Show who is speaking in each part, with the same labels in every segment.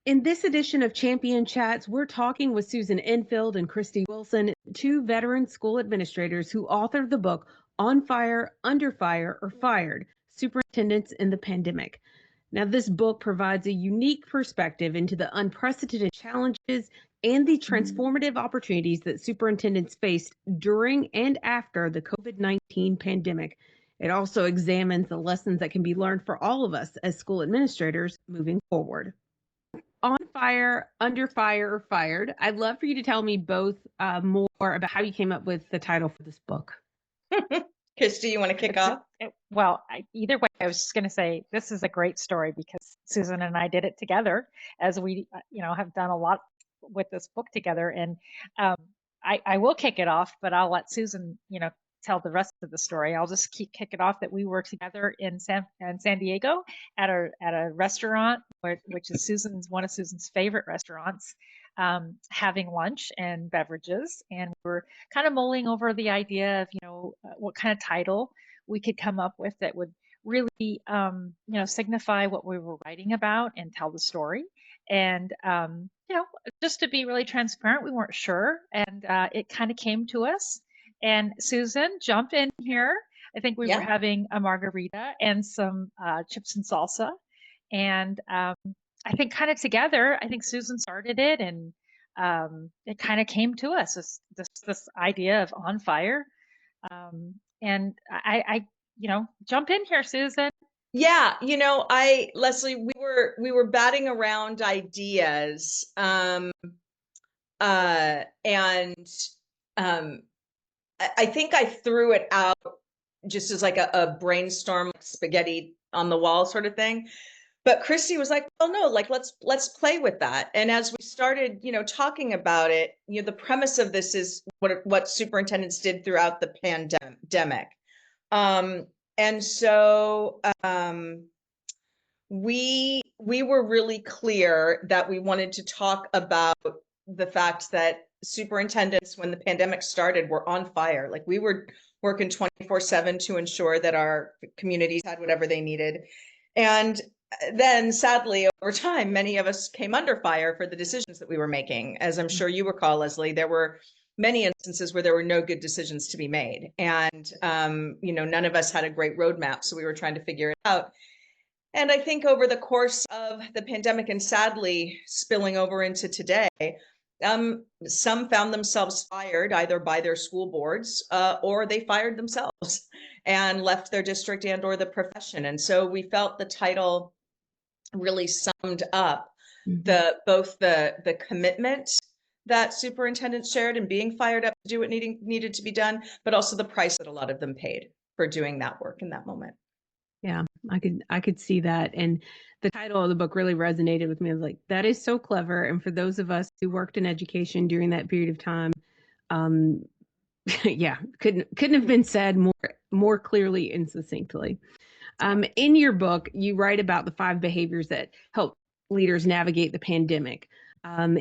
Speaker 1: In this edition of Champion Chats, we're talking with Susan Enfield and Kristi Wilson, two veteran school administrators who authored the book On Fire, Under Fire, or Fired: Superintendents in the Pandemic. Now, this book provides a unique perspective into the unprecedented challenges and the transformative opportunities that superintendents faced during and after the COVID-19 pandemic. It also examines the lessons that can be learned for all of us as school administrators moving forward. On Fire, Under Fire, or Fired. I'd love for you to tell me both more about how you came up with the title for this book.
Speaker 2: Kristi, you want to kick off?
Speaker 3: Either way, I was just going to say this is a great story because Susan and I did it together, as we, have done a lot with this book together. And I will kick it off, but I'll let Susan, tell the rest of the story. I'll just kick it off that we were together in San Diego at a restaurant, which is one of Susan's favorite restaurants, having lunch and beverages, and we're kind of mulling over the idea of what kind of title we could come up with that would really signify what we were writing about and tell the story. And just to be really transparent, we weren't sure, and it kind of came to us. And Susan, jump in here. I think we were having a margarita and some chips and salsa. And I think kind of together, I think Susan started it, and it kind of came to us, this idea of On Fire. And I jump in here, Susan.
Speaker 2: Yeah, Leslie, we were batting around ideas, and I think I threw it out just as like a brainstorm, like spaghetti on the wall sort of thing. But Kristi was like, well, no, like let's play with that. And as we started, talking about it, the premise of this is what superintendents did throughout the pandemic. And so we were really clear that we wanted to talk about the fact that superintendents, when the pandemic started, were on fire. Like, we were working 24/7 to ensure that our communities had whatever they needed. And then sadly, over time, many of us came under fire for the decisions that we were making. As I'm sure you recall, Leslie, there were many instances where there were no good decisions to be made. And, none of us had a great roadmap. So we were trying to figure it out. And I think over the course of the pandemic, and sadly spilling over into today, some found themselves fired either by their school boards or they fired themselves and left their district and or the profession. And so we felt the title really summed up both the commitment that superintendents shared in being fired up to do what needed to be done, but also the price that a lot of them paid for doing that work in that moment.
Speaker 1: Yeah, I could see that. And the title of the book really resonated with me. I was like, that is so clever. And for those of us who worked in education during that period of time, yeah, couldn't have been said more clearly and succinctly. In your book, you write about the 5 behaviors that help leaders navigate the pandemic.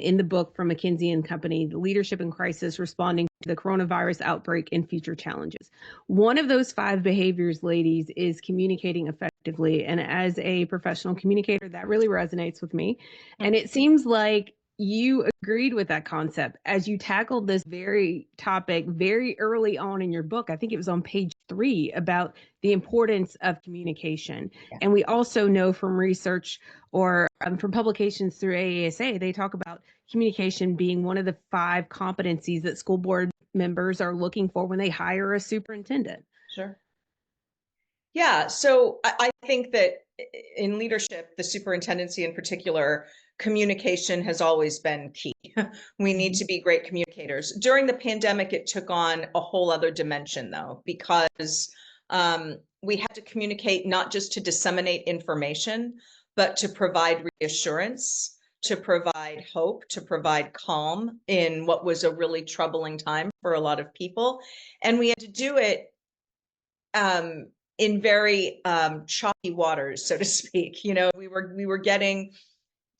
Speaker 1: In the book from McKinsey & Company, Leadership in Crisis: Responding to the Coronavirus Outbreak and Future Challenges. One of those 5 behaviors, ladies, is communicating effectively. And as a professional communicator, that really resonates with me. And it seems like you agreed with that concept as you tackled this very topic very early on in your book. I think it was on page 3 about the importance of communication. Yeah. And we also know from research or from publications through AASA, they talk about communication being one of the 5 competencies that school board members are looking for when they hire a superintendent.
Speaker 2: Sure. Yeah, so I think that in leadership, the superintendency in particular, communication has always been key. We need to be great communicators. During the pandemic, it took on a whole other dimension, though, because we had to communicate not just to disseminate information, but to provide reassurance, to provide hope, to provide calm in what was a really troubling time for a lot of people. And we had to do it in very choppy waters, so to speak. We were getting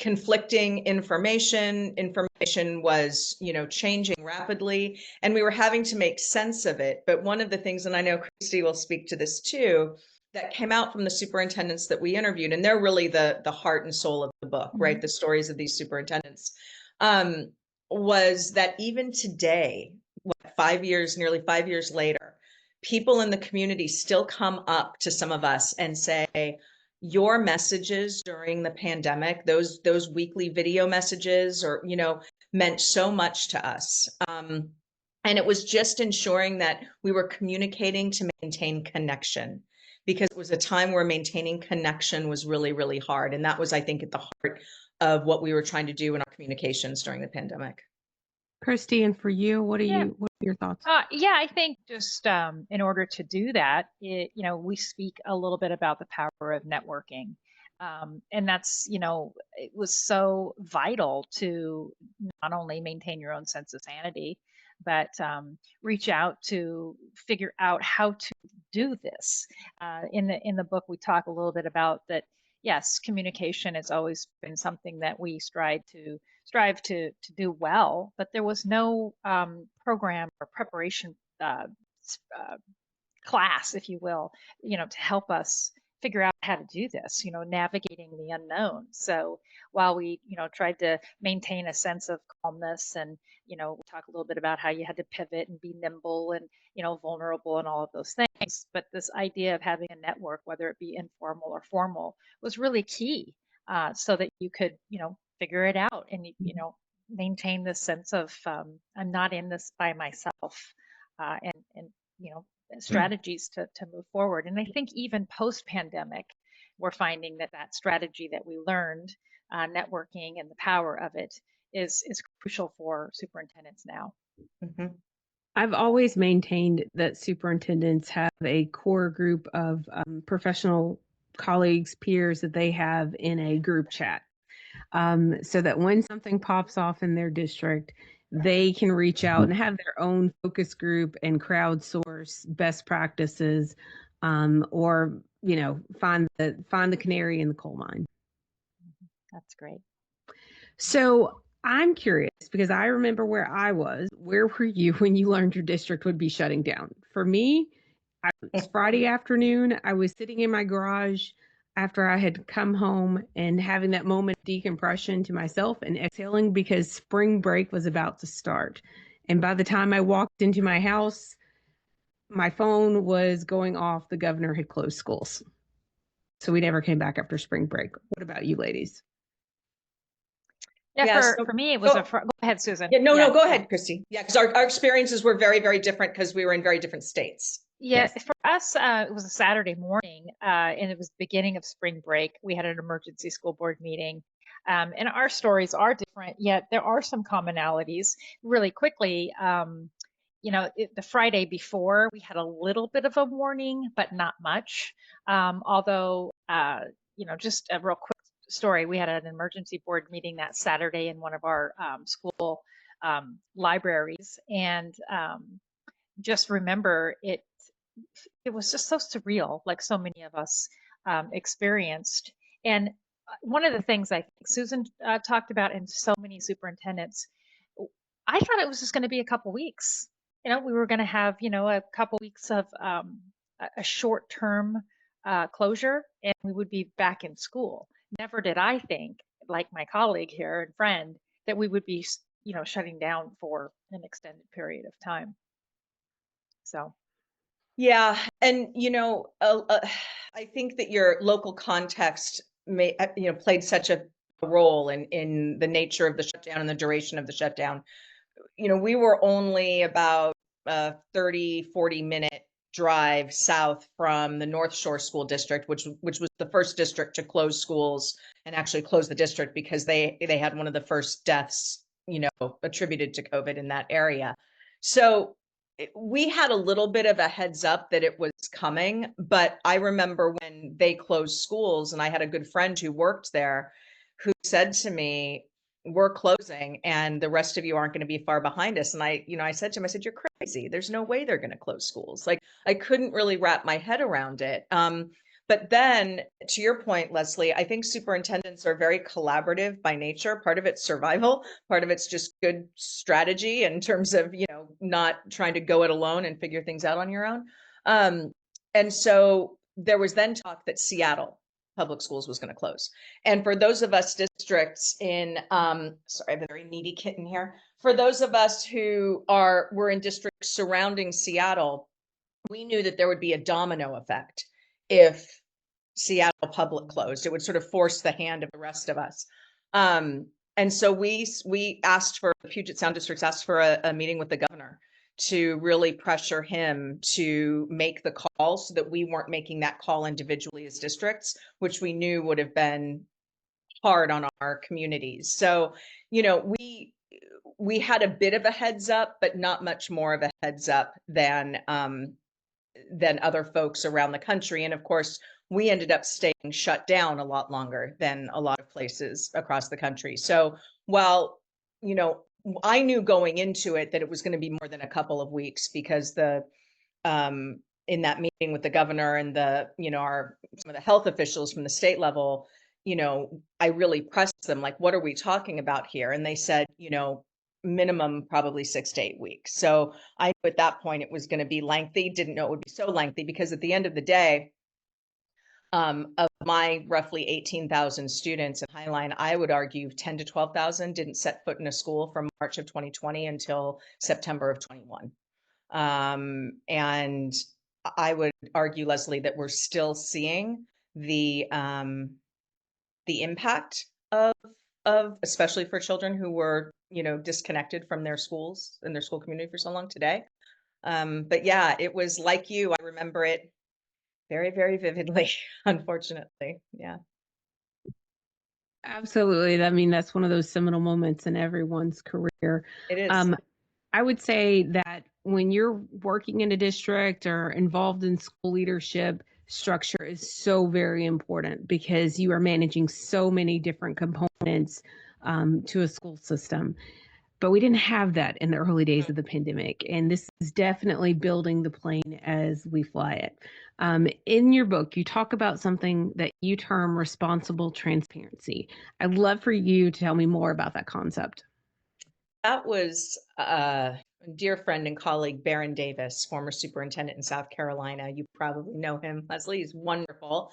Speaker 2: conflicting information. Information was, changing rapidly, and we were having to make sense of it. But one of the things, and I know Kristi will speak to this too, that came out from the superintendents that we interviewed, and they're really the heart and soul of the book, right? The stories of these superintendents, was that even today, nearly 5 years later, people in the community still come up to some of us and say, your messages during the pandemic, those weekly video messages, or meant so much to us. And it was just ensuring that we were communicating to maintain connection, because it was a time where maintaining connection was really, really hard. And that was, I think, at the heart of what we were trying to do in our communications during the pandemic.
Speaker 1: Kristi, and for you, what are
Speaker 3: Yeah.
Speaker 1: your thoughts?
Speaker 3: Yeah, I think just in order to do that, we speak a little bit about the power of networking. And that's, it was so vital to not only maintain your own sense of sanity, but reach out to figure out how to do this. In the book, we talk a little bit about that. Yes, communication has always been something that we strive to do well, but there was no program or preparation class, if you will, to help us figure out how to do this, navigating the unknown. So while we, tried to maintain a sense of calmness, and, we talk a little bit about how you had to pivot and be nimble and, vulnerable and all of those things. But this idea of having a network, whether it be informal or formal, was really key, so that you could, figure it out, and, maintain this sense of I'm not in this by myself, and strategies to move forward. And I think even post pandemic, we're finding that strategy that we learned, networking and the power of it, is crucial for superintendents now.
Speaker 2: Mm-hmm.
Speaker 1: I've always maintained that superintendents have a core group of professional colleagues, peers that they have in a group chat. So that when something pops off in their district, they can reach out and have their own focus group and crowdsource best practices, or find the canary in the coal mine.
Speaker 3: That's great.
Speaker 1: So I'm curious, because I remember where I was. Where were you when you learned your district would be shutting down? For me, it's Friday afternoon. I was sitting in my garage after I had come home and having that moment of decompression to myself and exhaling, because spring break was about to start. And by the time I walked into my house, my phone was going off. The governor had closed schools. So we never came back after spring break. What about you ladies?
Speaker 3: Yeah,
Speaker 2: Yes.
Speaker 3: for me, it was go ahead, Susan.
Speaker 2: Yeah, no, go ahead, Kristi. Yeah, because our experiences were very, very different because we were in very different states.
Speaker 3: Yeah, yes. For us, it was a Saturday morning, and it was the beginning of spring break. We had an emergency school board meeting, and our stories are different, yet there are some commonalities. Really quickly, the Friday before, we had a little bit of a warning, but not much. Although, just a real quick story, we had an emergency board meeting that Saturday in one of our school libraries, and just remember it was just so surreal, like so many of us experienced. And one of the things I think Susan talked about, and so many superintendents, I thought it was just going to be a couple weeks. We were going to have, a couple weeks of a short-term closure, and we would be back in school. Never did I think, like my colleague here and friend, that we would be, shutting down for an extended period of time. So.
Speaker 2: Yeah, and I think that your local context played such a role in the nature of the shutdown and the duration of the shutdown. We were only about a 30-40 minute drive south from the North Shore School District, which was the first district to close schools and actually close the district because they had one of the first deaths, attributed to COVID in that area. So we had a little bit of a heads up that it was coming, but I remember when they closed schools, and I had a good friend who worked there who said to me, we're closing and the rest of you aren't going to be far behind us. And I said to him, I said, you're crazy. There's no way they're going to close schools. Like, I couldn't really wrap my head around it. But then, to your point, Leslie, I think superintendents are very collaborative by nature. Part of it's survival. Part of it's just good strategy in terms of, not trying to go it alone and figure things out on your own. And so there was then talk that Seattle public schools was going to close. And for those of us districts in, sorry, I have a very needy kitten here. For those of us who were in districts surrounding Seattle, we knew that there would be a domino effect if Seattle public closed. It would sort of force the hand of the rest of us. And so we asked for, Puget Sound districts asked for a meeting with the governor to really pressure him to make the call so that we weren't making that call individually as districts, which we knew would have been hard on our communities. So, we had a bit of a heads up, but not much more of a heads up than other folks around the country. And of course, we ended up staying shut down a lot longer than a lot of places across the country. So while, I knew going into it that it was going to be more than a couple of weeks, because in that meeting with the governor and some of the health officials from the state level, I really pressed them, like, what are we talking about here? And they said, minimum probably 6 to 8 weeks. So I knew at that point it was going to be lengthy. Didn't know it would be so lengthy, because at the end of the day, of my roughly 18,000 students in Highline, I would argue 10 to 12,000 didn't set foot in a school from March of 2020 until September of 21. And I would argue, Leslie, that we're still seeing the impact of especially for children who were, disconnected from their schools and their school community for so long today. But yeah, it was like you. I remember it very, very vividly, unfortunately. Yeah.
Speaker 1: Absolutely. I mean, that's one of those seminal moments in everyone's career.
Speaker 2: It is.
Speaker 1: I would say that when you're working in a district or involved in school leadership, structure is so very important, because you are managing so many different components to a school system. But we didn't have that in the early days of the pandemic. And this is definitely building the plane as we fly it. In your book, you talk about something that you term responsible transparency. I'd love for you to tell me more about that concept.
Speaker 2: That was a dear friend and colleague, Baron Davis, former superintendent in South Carolina. You probably know him, Leslie. He's wonderful.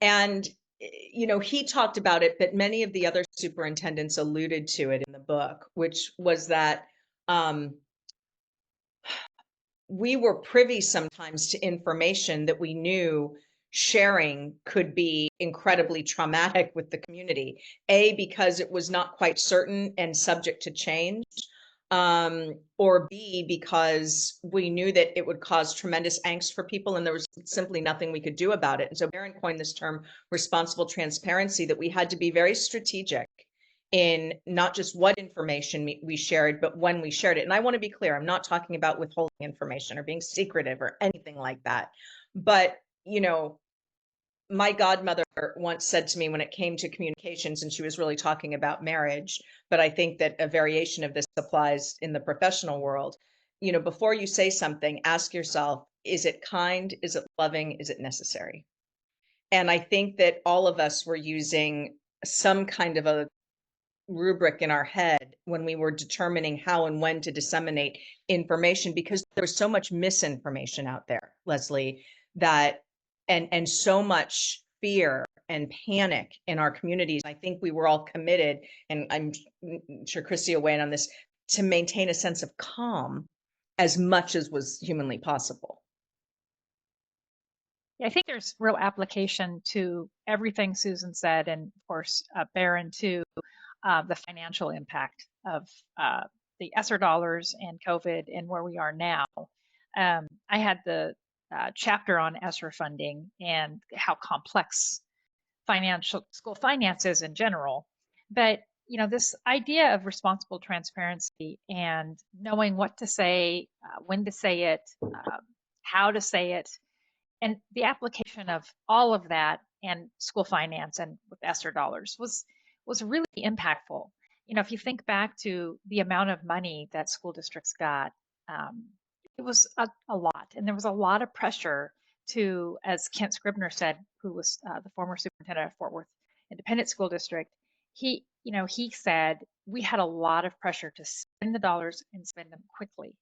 Speaker 2: And, he talked about it, but many of the other superintendents alluded to it in the book, which was that we were privy sometimes to information that we knew sharing could be incredibly traumatic with the community. A, because it was not quite certain and subject to change, or B, because we knew that it would cause tremendous angst for people and there was simply nothing we could do about it. And so Barron coined this term responsible transparency, that we had to be very strategic in not just what information we shared, but when we shared it. And I want to be clear, I'm not talking about withholding information or being secretive or anything like that. But, my godmother once said to me, when it came to communications, and she was really talking about marriage, but I think that a variation of this applies in the professional world. Before you say something, ask yourself, is it kind? Is it loving? Is it necessary? And I think that all of us were using some kind of a rubric in our head when we were determining how and when to disseminate information, because there was so much misinformation out there, Leslie, that and so much fear and panic in our communities. I think we were all committed, and I'm sure Kristi will weigh in on this, to maintain a sense of calm as much as was humanly possible.
Speaker 3: Yeah, I think there's real application to everything Susan said, and of course, Barron too, the financial impact of the ESSER dollars and COVID and where we are now. I had the chapter on ESSER funding and how complex financial school finances in general. But this idea of responsible transparency and knowing what to say, when to say it, how to say it, and the application of all of that and school finance and with ESSER dollars was really impactful. If you think back to the amount of money that school districts got, it was a lot, and there was a lot of pressure to, as Kent Scribner said, who was the former superintendent of Fort Worth Independent School District. He said we had a lot of pressure to spend the dollars and spend them quickly.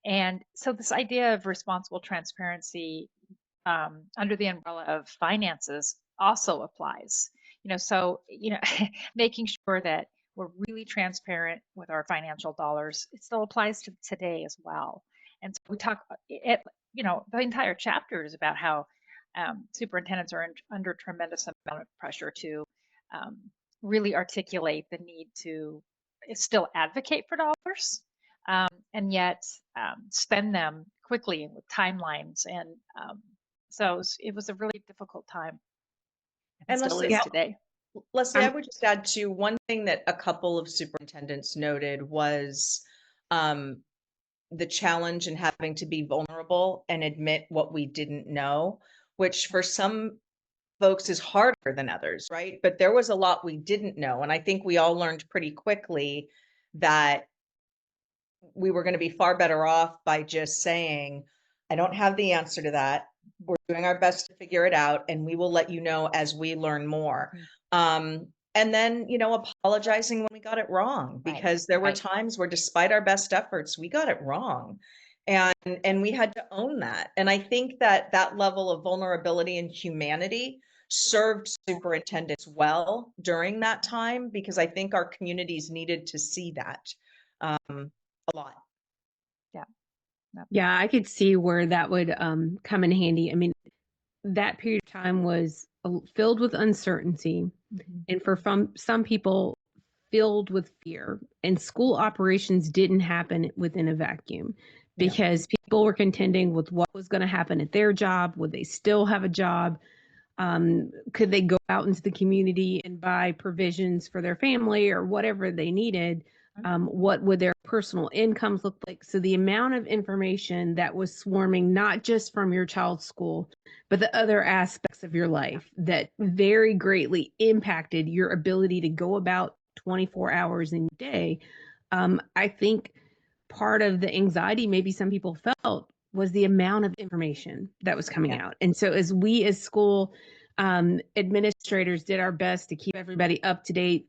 Speaker 3: And so this idea of responsible transparency under the umbrella of finances also applies. So making sure that we're really transparent with our financial dollars, it still applies to today as well. And so we talk it, the entire chapter is about how superintendents are under tremendous amount of pressure to um, really articulate the need to still advocate for dollars, and yet spend them quickly with timelines. And so it was a really difficult time, and
Speaker 2: And
Speaker 3: still
Speaker 2: Leslie,
Speaker 3: is today.
Speaker 2: Leslie, I would just add to one thing that a couple of superintendents noted was the challenge in having to be vulnerable and admit what we didn't know, which for some folks is harder than others, right? But there was a lot we didn't know. And I think we all learned pretty quickly that we were going to be far better off by just saying, I don't have the answer to that. We're doing our best to figure it out, and we will let you know as we learn more. And then, apologizing when we got it wrong, because there were times where despite our best efforts, we got it wrong. And we had to own that. And I think that that level of vulnerability and humanity served superintendents well during that time, because I think our communities needed to see that a lot.
Speaker 1: Yeah, I could see where that would come in handy. I mean, that period of time was filled with uncertainty, and for some people, filled with fear. And school operations didn't happen within a vacuum, because people were contending with what was going to happen at their job. Would they still have a job? Could they go out into the community and buy provisions for their family or whatever they needed? What would their personal incomes look like? So the amount of information that was swarming, not just from your child's school, but the other aspects of your life, that very greatly impacted your ability to go about 24 hours in a day. I think part of the anxiety maybe some people felt was the amount of information that was coming out. And so as we as school administrators did our best to keep everybody up to date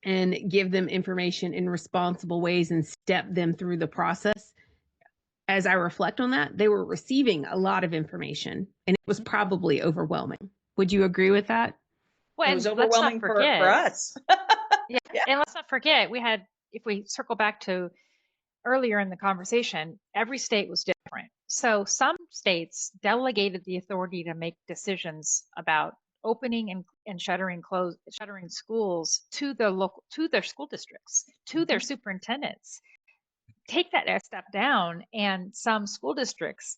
Speaker 1: and give them information in responsible ways and step them through the process, as I reflect on that, they were receiving a lot of information, and it was probably overwhelming. Would you agree with that?
Speaker 3: Well,
Speaker 2: it was overwhelming for us.
Speaker 3: And let's not forget, if we circle back to earlier in the conversation, every state was different. So some states delegated the authority to make decisions about opening and shuttering schools to their school districts, to their superintendents. Take that a step down, and some school districts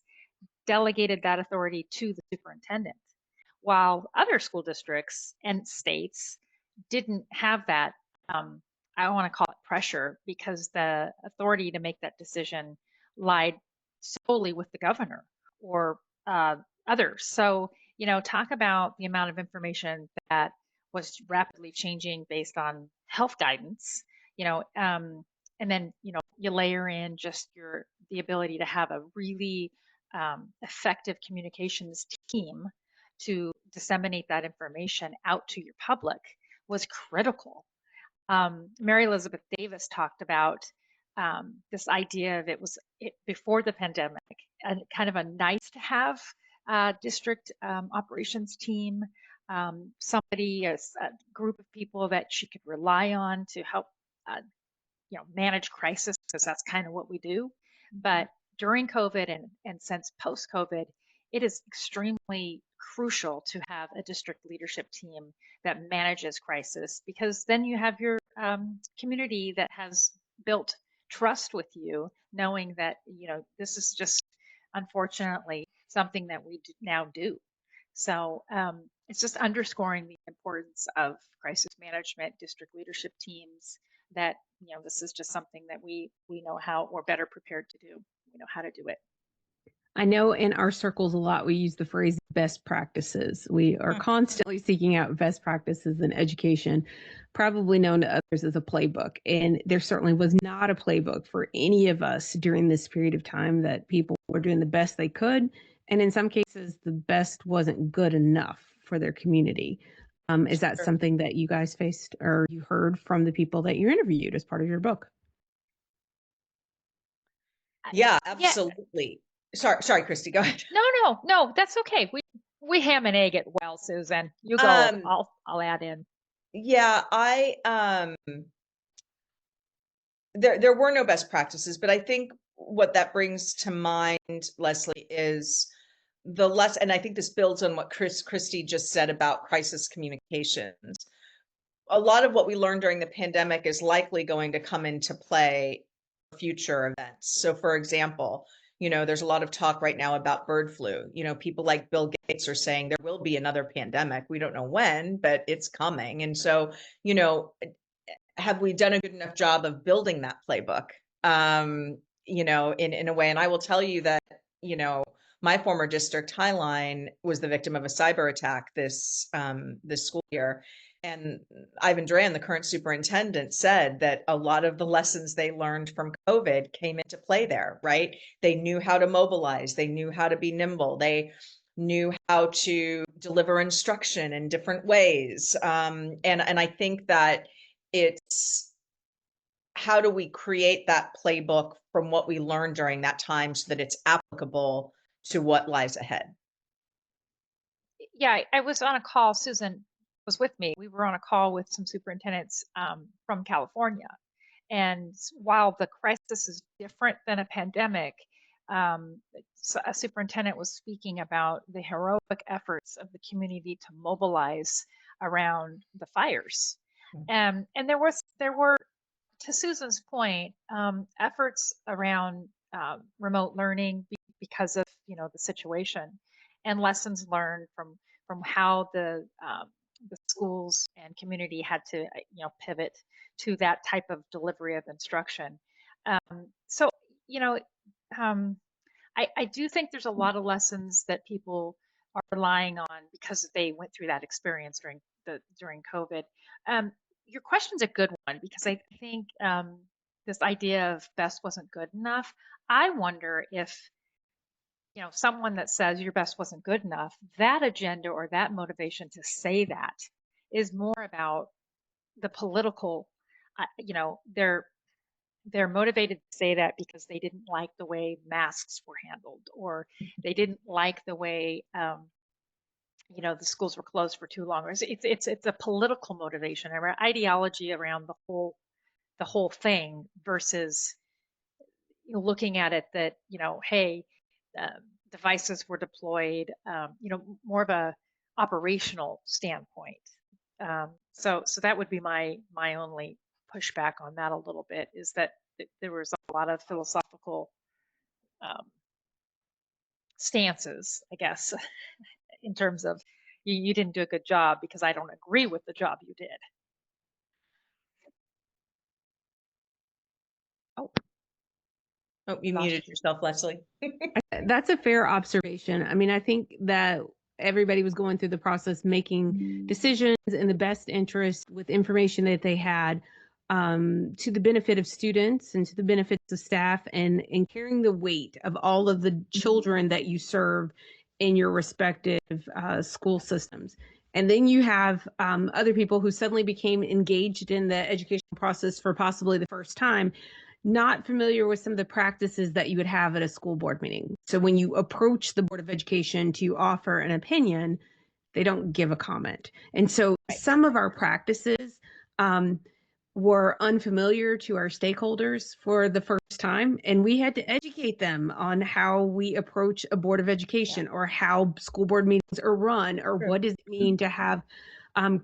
Speaker 3: delegated that authority to the superintendent, while other school districts and states didn't have that. I want to call it pressure, because the authority to make that decision lied solely with the governor or others. So, talk about the amount of information that was rapidly changing based on health guidance, and then, you layer in just the ability to have a really effective communications team to disseminate that information out to your public was critical. Mary Elizabeth Davis talked about this idea of before the pandemic, and kind of a nice to have district operations team, somebody, a group of people that she could rely on to help manage crisis, because that's kind of what we do. But during COVID and since post-COVID, it is extremely crucial to have a district leadership team that manages crisis, because then you have your community that has built trust with you, knowing that this is just unfortunately something that we now do. So it's just underscoring the importance of crisis management, district leadership teams, that this is just something that we know how we're better prepared to do. We know how to do it.
Speaker 1: I know in our circles a lot we use the phrase best practices. We are constantly seeking out best practices in education, probably known to others as a playbook. And there certainly was not a playbook for any of us during this period of time, that people were doing the best they could. And in some cases, the best wasn't good enough for their community. Is that something that you guys faced, or you heard from the people that you interviewed as part of your book?
Speaker 2: Yeah, absolutely. Sorry, Kristi, go ahead.
Speaker 3: No, that's okay. We ham and egg it well, Susan. You go.
Speaker 2: Um,
Speaker 3: I'll add in.
Speaker 2: yeah, there were no best practices, but I think what that brings to mind, Leslie, is the less, and I think this builds on what Kristi just said about crisis communications. A lot of what we learned during the pandemic is likely going to come into play for future events. So, for example, there's a lot of talk right now about bird flu. People like Bill Gates are saying there will be another pandemic. We don't know when, but it's coming. And so, have we done a good enough job of building that playbook? In a way. And I will tell you that, my former district, Highline, was the victim of a cyber attack this school year. And Ivan Duran, the current superintendent, said that a lot of the lessons they learned from COVID came into play there, right? They knew how to mobilize, they knew how to be nimble, they knew how to deliver instruction in different ways. And I think that it's how do we create that playbook from what we learned during that time so that it's applicable to what lies ahead?
Speaker 3: Yeah, I was on a call. Susan was with me. We were on a call with some superintendents from California. And while the crisis is different than a pandemic, a superintendent was speaking about the heroic efforts of the community to mobilize around the fires. And there were, to Susan's point, efforts around remote learning because of the situation, and lessons learned from how the schools and community had to pivot to that type of delivery of instruction. So you know um, I do think there's a lot of lessons that people are relying on because they went through that experience during COVID. Um, your question's a good one because I think this idea of best wasn't good enough. I wonder if someone that says your best wasn't good enough, that agenda or that motivation to say that is more about the political. They're motivated to say that because they didn't like the way masks were handled, or they didn't like the way the schools were closed for too long. Or it's a political motivation or ideology around the whole thing versus looking at it that hey, devices were deployed, more of a operational standpoint. So that would be my only pushback on that a little bit, is that there was a lot of philosophical um, stances, I guess, in terms of you didn't do a good job because I don't agree with the job you did. Oh,
Speaker 2: Oh, you
Speaker 3: lost
Speaker 2: muted
Speaker 3: you.
Speaker 2: yourself, Leslie.
Speaker 1: That's a fair observation. I mean, I think that everybody was going through the process making decisions in the best interest with information that they had, to the benefit of students and to the benefits of staff, and carrying the weight of all of the children that you serve in your respective school systems. And then you have other people who suddenly became engaged in the educational process for possibly the first time, not familiar with some of the practices that you would have at a school board meeting. So when you approach the Board of Education to offer an opinion, they don't give a comment. And so some of our practices were unfamiliar to our stakeholders for the first time, and we had to educate them on how we approach a Board of Education, or how school board meetings are run, or what does it mean to have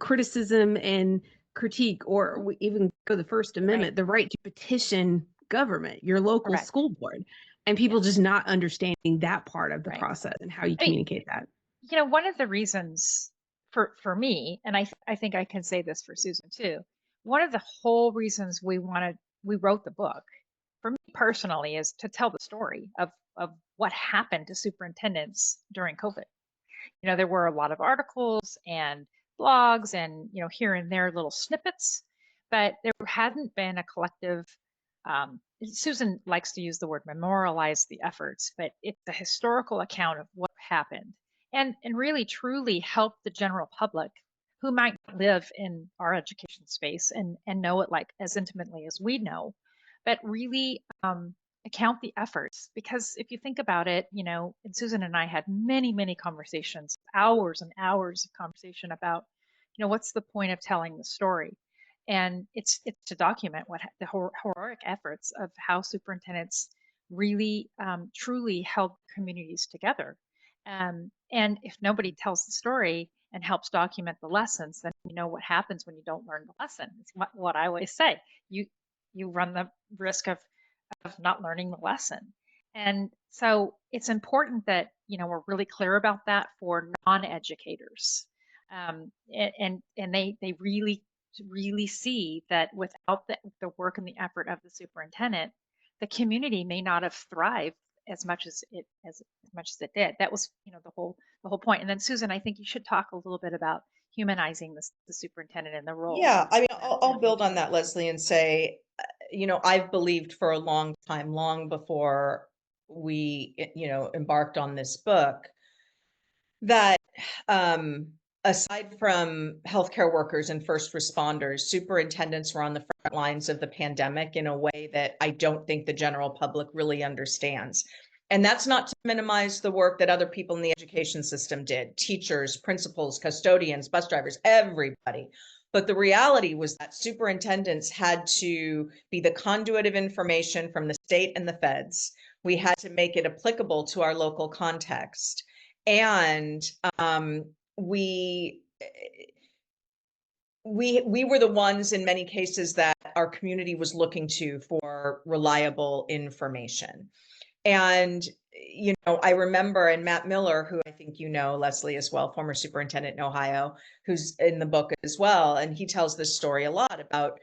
Speaker 1: criticism and critique, or we even go to the First Amendment, the right to petition government, your local school board, and people just not understanding that part of the process and how you communicate that.
Speaker 3: One of the reasons for me, and I think I can say this for Susan too, one of the whole reasons we wrote the book, for me personally, is to tell the story of what happened to superintendents during COVID. There were a lot of articles and blogs and, here and there little snippets, but there hadn't been a collective, Susan likes to use the word memorialize the efforts, but it's a historical account of what happened, and really truly help the general public who might live in our education space and know it like as intimately as we know, but really account the efforts. Because if you think about it, and Susan and I had many, many conversations, hours and hours of conversation about, what's the point of telling the story? And it's to document what the heroic efforts of how superintendents really truly held communities together. And if nobody tells the story and helps document the lessons, then you know what happens when you don't learn the lesson. It's what I always say. You run the risk of not learning the lesson. And so it's important that, we're really clear about that for non-educators. And they really see that without the work and the effort of the superintendent, the community may not have thrived as much as it did. That was, the whole point. And then Susan, I think you should talk a little bit about humanizing the superintendent and the role.
Speaker 2: Yeah, I mean, I'll build on that, Leslie, and say, I've believed for a long time, long before we, embarked on this book, that aside from healthcare workers and first responders, superintendents were on the front lines of the pandemic in a way that I don't think the general public really understands. And that's not to minimize the work that other people in the education system did, teachers, principals, custodians, bus drivers, everybody. But the reality was that superintendents had to be the conduit of information from the state and the feds. We had to make it applicable to our local context. And we were the ones in many cases that our community was looking to for reliable information. And, I remember, and Matt Miller, who I think Leslie as well, former superintendent in Ohio, who's in the book as well. And he tells this story a lot about,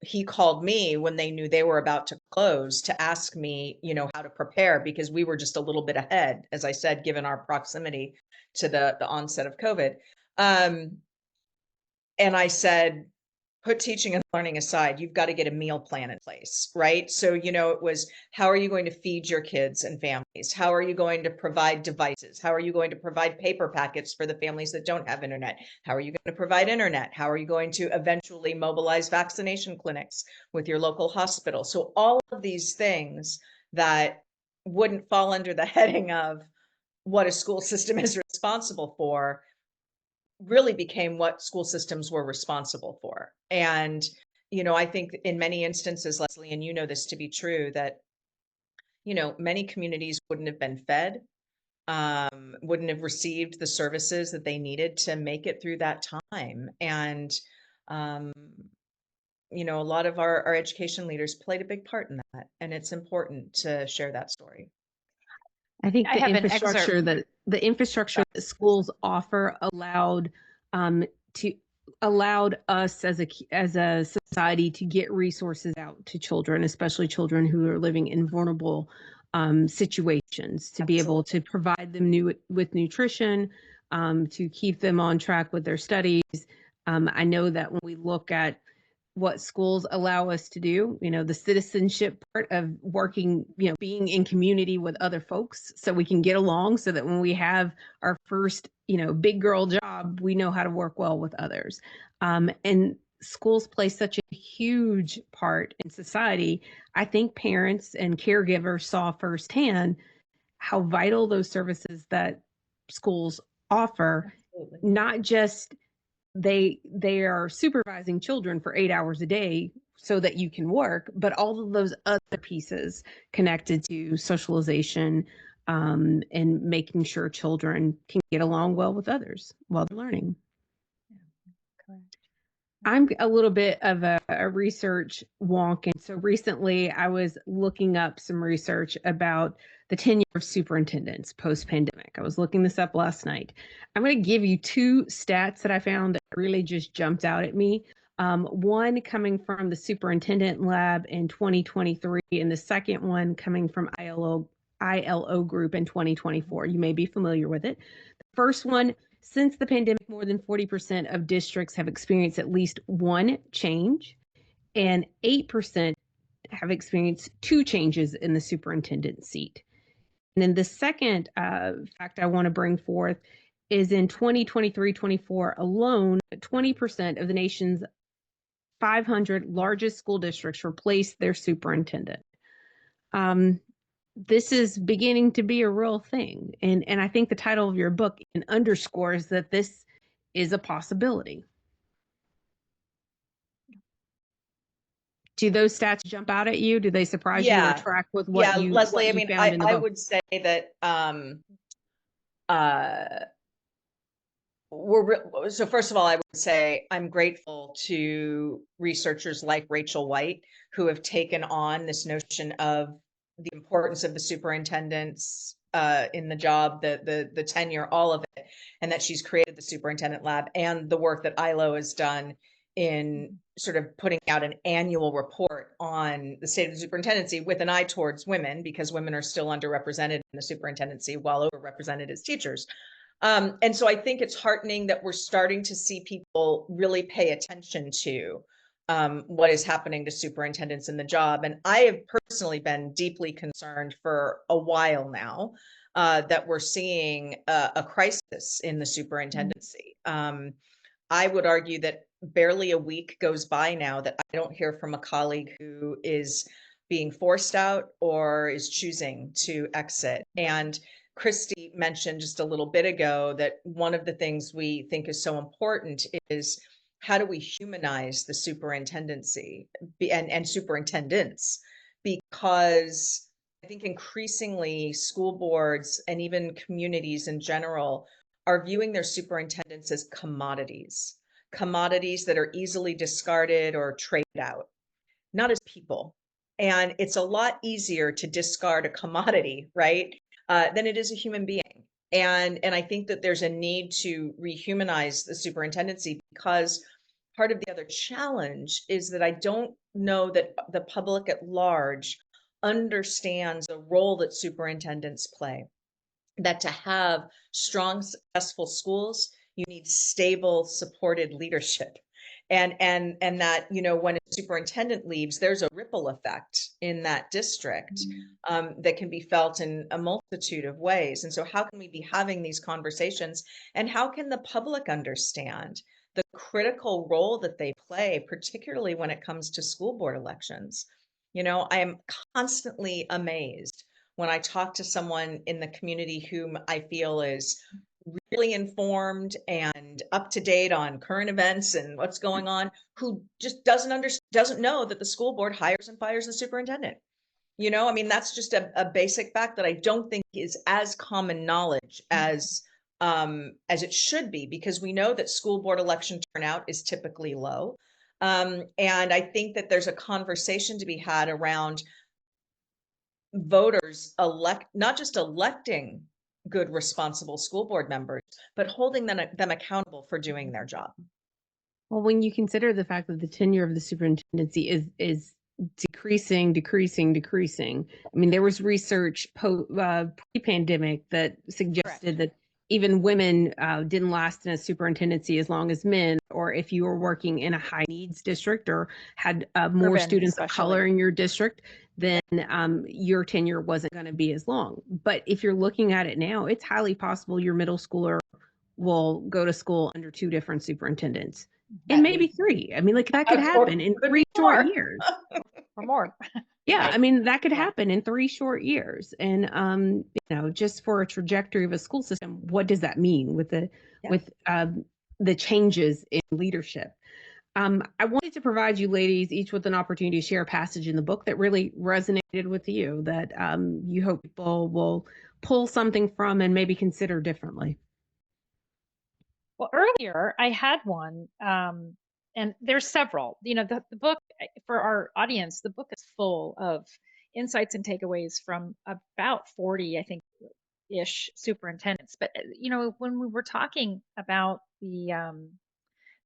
Speaker 2: he called me when they knew they were about to close to ask me, how to prepare, because we were just a little bit ahead, as I said, given our proximity to the onset of COVID. And I said, put teaching and learning aside, you've got to get a meal plan in place, right? So, it was, how are you going to feed your kids and families? How are you going to provide devices? How are you going to provide paper packets for the families that don't have internet? How are you going to provide internet? How are you going to eventually mobilize vaccination clinics with your local hospital? So all of these things that wouldn't fall under the heading of what a school system is responsible for really became what school systems were responsible for. And, I think in many instances, Leslie, and this to be true, that, many communities wouldn't have been fed, wouldn't have received the services that they needed to make it through that time. And, a lot of our education leaders played a big part in that. And it's important to share that story.
Speaker 1: I think
Speaker 3: I
Speaker 1: the
Speaker 3: have an
Speaker 1: infrastructure
Speaker 3: excerpt.
Speaker 1: that schools offer allowed us as a society to get resources out to children, especially children who are living in vulnerable situations, to be able to provide them with nutrition, to keep them on track with their studies. I know that when we look at what schools allow us to do, the citizenship part of working, being in community with other folks so we can get along, so that when we have our first, big girl job, we know how to work well with others. And schools play such a huge part in society. I think parents and caregivers saw firsthand how vital those services that schools offer.
Speaker 2: Absolutely.
Speaker 1: Not just they are supervising children for 8 hours a day so that you can work, but all of those other pieces connected to socialization, and making sure children can get along well with others while they're learning.
Speaker 3: Correct.
Speaker 1: I'm a little bit of a research wonk. And so recently I was looking up some research about the tenure of superintendents post-pandemic. I was looking this up last night. I'm going to give you two stats that I found that really just jumped out at me. One coming from the Superintendent Lab in 2023, and the second one coming from ILO Group in 2024. You may be familiar with it. The first one, since the pandemic, more than 40% of districts have experienced at least one change, and 8% have experienced two changes in the superintendent seat. And then the second fact I want to bring forth is in 2023-24 alone, 20% of the nation's 500 largest school districts replaced their superintendent. this is beginning to be a real thing. And I think the title of your book underscores that this is a possibility. Do those stats jump out at you? Do they surprise you or
Speaker 2: Yeah.
Speaker 1: track with
Speaker 2: Yeah, Leslie, I
Speaker 1: what you
Speaker 2: mean,
Speaker 1: found in the
Speaker 2: I
Speaker 1: book?
Speaker 2: would say that uh so first of all, I would say I'm grateful to researchers like Rachel White who have taken on this notion of the importance of the superintendents in the job, the tenure, all of it, and that she's created the superintendent lab, and the work that ILO has done in sort of putting out an annual report on the state of the superintendency with an eye towards women, because women are still underrepresented in the superintendency while overrepresented as teachers. And so I think it's heartening that we're starting to see people really pay attention to what is happening to superintendents in the job. And I have personally been deeply concerned for a while now that we're seeing a crisis in the superintendency. I would argue that barely a week goes by now that I don't hear from a colleague who is being forced out or is choosing to exit. And Kristi mentioned just a little bit ago that one of the things we think is so important is how do we humanize the superintendency and superintendents? Because I think increasingly school boards and even communities in general are viewing their superintendents as commodities, commodities that are easily discarded or traded out, not as people. And it's a lot easier to discard a commodity, right, than it is a human being. And I think that there's a need to rehumanize the superintendency, because part of the other challenge is that I don't know that the public at large understands the role that superintendents play. That to have strong, successful schools, you need stable, supported leadership. And that, you know, when a superintendent leaves, there's a ripple effect in that district that can be felt in a multitude of ways. And so how can we be having these conversations, and how can the public understand the critical role that they play, particularly when it comes to school board elections? You know, I am constantly amazed when I talk to someone in the community whom I feel is really informed and up to date on current events and what's going on, who just doesn't know that the school board hires and fires the superintendent. You know, I mean, that's just a basic fact that I don't think is as common knowledge as it should be, because we know that school board election turnout is typically low. And I think that there's a conversation to be had around voters not just electing good, responsible school board members, but holding them accountable for doing their job.
Speaker 1: Well, when you consider the fact that the tenure of the superintendency is decreasing. I mean, there was research pre-pandemic that suggested that even women didn't last in a superintendency as long as men, or if you were working in a high needs district or had more
Speaker 3: Urban,
Speaker 1: students of
Speaker 3: especially.
Speaker 1: color in your district, then your tenure wasn't going to be as long. But if you're looking at it now, it's highly possible your middle schooler will go to school under two different superintendents. And maybe three. I mean, like that could happen in 3 short years.
Speaker 3: Or more.
Speaker 1: Yeah,
Speaker 3: Right.
Speaker 1: I mean, that could
Speaker 3: Yeah.
Speaker 1: happen in 3 short years. And you know, just for a trajectory of a school system, what does that mean with the changes in leadership? I wanted to provide you ladies each with an opportunity to share a passage in the book that really resonated with you, that you hope people will pull something from and maybe consider differently.
Speaker 3: Well, earlier I had one, and there's several. You know, the book, for our audience, the book is full of insights and takeaways from about 40, I think, ish superintendents. But you know, when we were talking about the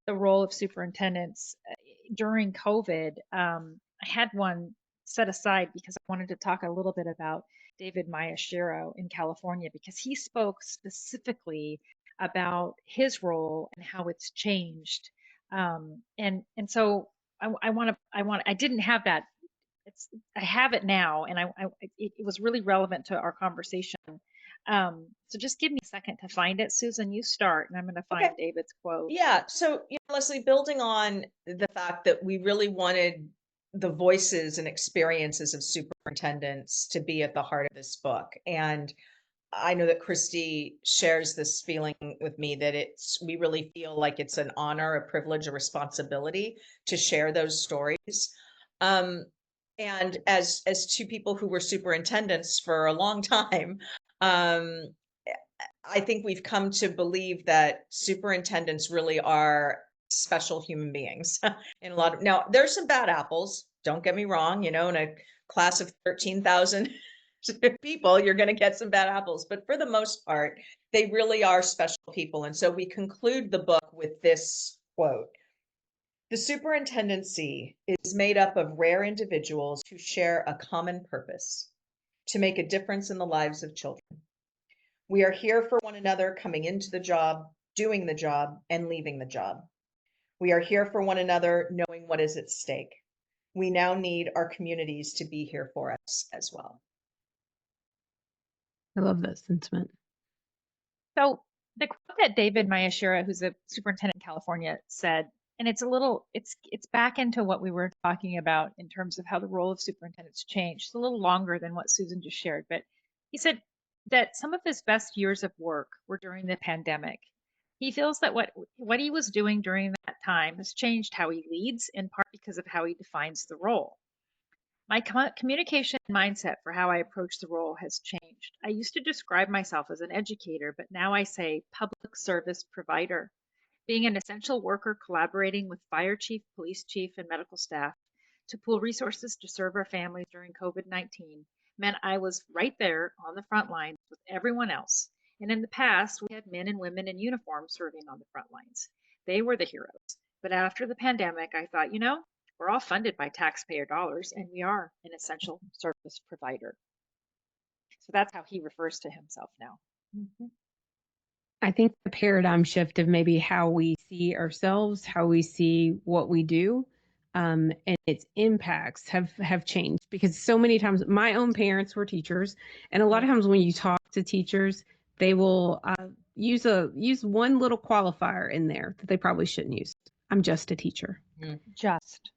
Speaker 3: role of superintendents during COVID, I had one set aside because I wanted to talk a little bit about David Miyashiro in California, because he spoke specifically about his role and how it's changed. And so I didn't have that. I have it now, and it was really relevant to our conversation. So just give me a second to find it. Susan, you start, and I'm going to find David's quote.
Speaker 2: Yeah. So, Leslie, building on the fact that we really wanted the voices and experiences of superintendents to be at the heart of this book. And I know that Kristi shares this feeling with me that we really feel like it's an honor, a privilege, a responsibility to share those stories. And as two people who were superintendents for a long time, um, I think we've come to believe that superintendents really are special human beings in a lot of, now there's some bad apples, don't get me wrong, in a class of 13,000 people, you're going to get some bad apples, but for the most part, they really are special people. And so we conclude the book with this quote: "The superintendency is made up of rare individuals who share a common purpose: to make a difference in the lives of children. We are here for one another, coming into the job, doing the job, and leaving the job. We are here for one another, knowing what is at stake. We now need our communities to be here for us as well."
Speaker 1: I love that sentiment.
Speaker 3: So the quote that David Mayashira, who's a superintendent in California, said, and it's back into what we were talking about in terms of how the role of superintendents changed. It's a little longer than what Susan just shared, but he said that some of his best years of work were during the pandemic. He feels that what he was doing during that time has changed how he leads, in part because of how he defines the role. My communication mindset for how I approach the role has changed. I used to describe myself as an educator, but now I say public service provider. Being an essential worker collaborating with fire chief, police chief, and medical staff to pool resources to serve our families during COVID-19 meant I was right there on the front lines with everyone else. And in the past, we had men and women in uniform serving on the front lines. They were the heroes. But after the pandemic, I thought, we're all funded by taxpayer dollars, and we are an essential service provider. So that's how he refers to himself now.
Speaker 2: Mm-hmm.
Speaker 1: I think the paradigm shift of maybe how we see ourselves, how we see what we do, and its impacts have changed, because so many times my own parents were teachers, and a lot of times when you talk to teachers, they will use one little qualifier in there that they probably shouldn't use. I'm just a teacher.
Speaker 3: Just.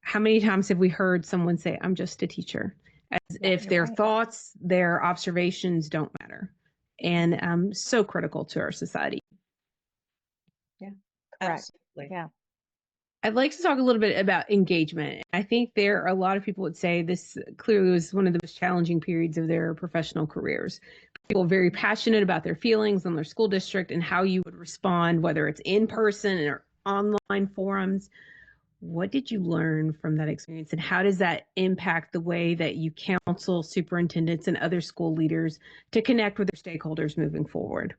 Speaker 1: How many times have we heard someone say, "I'm just a teacher," as if their thoughts, their observations don't matter? And so critical to our society.
Speaker 2: Yeah,
Speaker 3: correct.
Speaker 2: Absolutely.
Speaker 3: Yeah.
Speaker 1: I'd like to talk a little bit about engagement. I think there are a lot of people would say this clearly was one of the most challenging periods of their professional careers. People very passionate about their feelings on their school district and how you would respond, whether it's in person or online forums. What did you learn from that experience, and how does that impact the way that you counsel superintendents and other school leaders to connect with their stakeholders moving forward?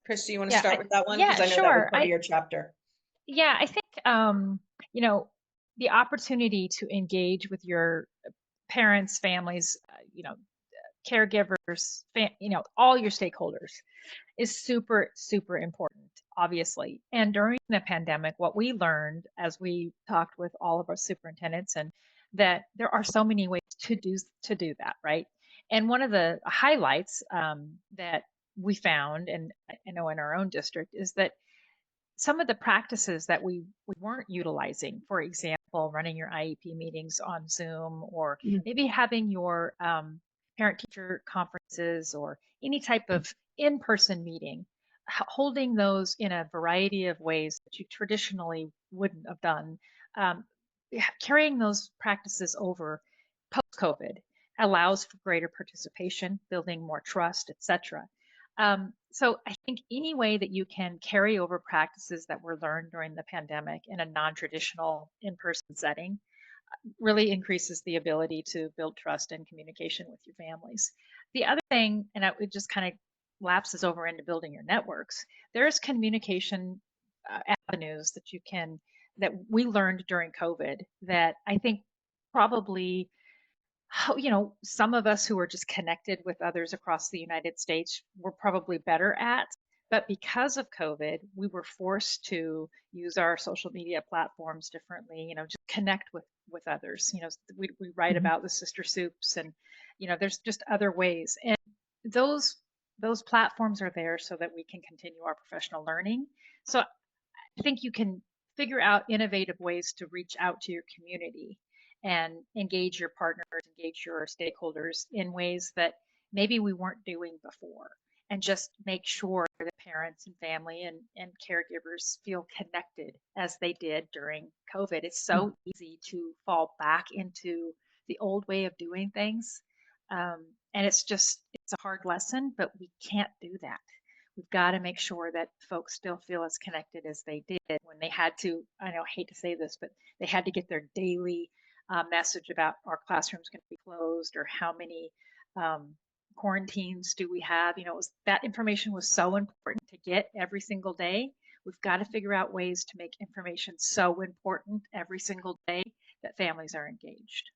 Speaker 2: Kristi, you want to start with that one?
Speaker 3: Yeah,
Speaker 2: Because I know
Speaker 3: sure.
Speaker 2: that was part of your chapter.
Speaker 3: Yeah, I think the opportunity to engage with your parents, families, caregivers, all your stakeholders is super, super important, obviously. And during the pandemic, what we learned as we talked with all of our superintendents, and that there are so many ways to do that, right? And one of the highlights that we found, and I know in our own district, is that some of the practices that we weren't utilizing, for example, running your IEP meetings on Zoom, or maybe having your parent-teacher conferences or any type of in-person meeting, holding those in a variety of ways that you traditionally wouldn't have done, carrying those practices over post-COVID allows for greater participation, building more trust, etc. So I think any way that you can carry over practices that were learned during the pandemic in a non-traditional in-person setting really increases the ability to build trust and communication with your families. The other thing, and it just kind of lapses over into building your networks, there's communication avenues that we learned during COVID that I think probably some of us who are just connected with others across the United States were probably better at. But because of COVID, we were forced to use our social media platforms differently, just connect with others. We write about the sister soups, and, there's just other ways. And those platforms are there so that we can continue our professional learning. So I think you can figure out innovative ways to reach out to your community and engage your partners, engage your stakeholders in ways that maybe we weren't doing before. And just make sure that parents and family and caregivers feel connected as they did during COVID. It's so easy to fall back into the old way of doing things. And it's a hard lesson, but we can't do that. We've got to make sure that folks still feel as connected as they did when they had to, I know, I hate to say this, but they had to get their daily message about our classrooms going to be closed or how many um, quarantines do we have. That information was so important to get every single day. We've got to figure out ways to make information so important every single day that families are engaged.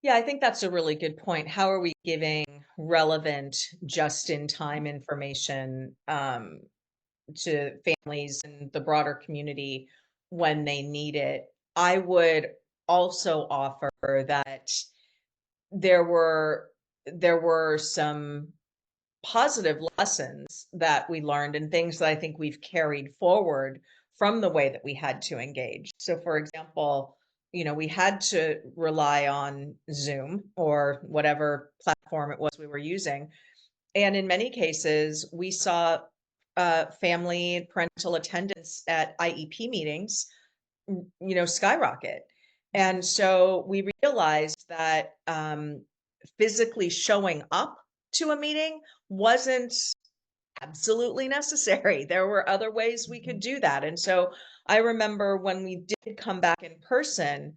Speaker 2: Yeah, I think that's a really good point. How are we giving relevant, just-in-time information to families and the broader community when they need it? I would also offer that there were some positive lessons that we learned and things that I think we've carried forward from the way that we had to engage. So, for example, we had to rely on Zoom or whatever platform it was we were using. And in many cases, we saw family parental attendance at IEP meetings, skyrocket. And so we realized that physically showing up to a meeting wasn't absolutely necessary. There were other ways we could do that. And so I remember when we did come back in person,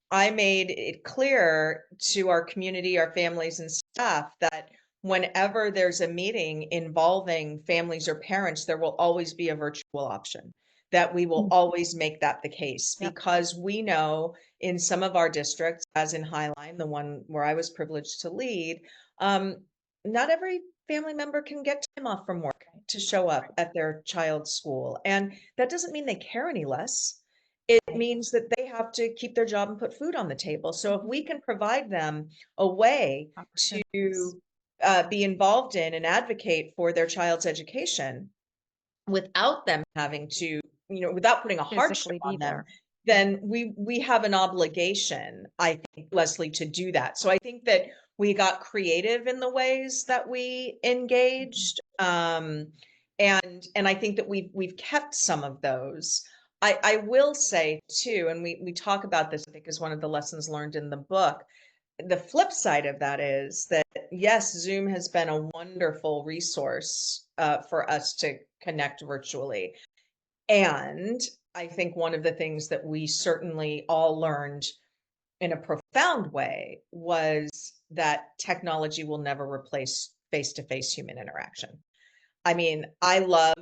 Speaker 2: I made it clear to our community, our families and staff that whenever there's a meeting involving families or parents, there will always be a virtual option, that we will always make that the case,
Speaker 3: Yep.
Speaker 2: because we know in some of our districts, as in Highline, the one where I was privileged to lead, not every family member can get time off from work to show up at their child's school. And that doesn't mean they care any less. It means that they have to keep their job and put food on the table. So if we can provide them a way to be involved in and advocate for their child's education without them having to, without putting a hardship
Speaker 3: Physically be
Speaker 2: on them,
Speaker 3: there.
Speaker 2: then we have an obligation, I think, Leslie, to do that. So I think that we got creative in the ways that we engaged. And I think that we've kept some of those. I will say too, and we talk about this, I think, as one of the lessons learned in the book. The flip side of that is that, yes, Zoom has been a wonderful resource for us to connect virtually. And I think one of the things that we certainly all learned in a profound way was that technology will never replace face-to-face human interaction. I mean, I love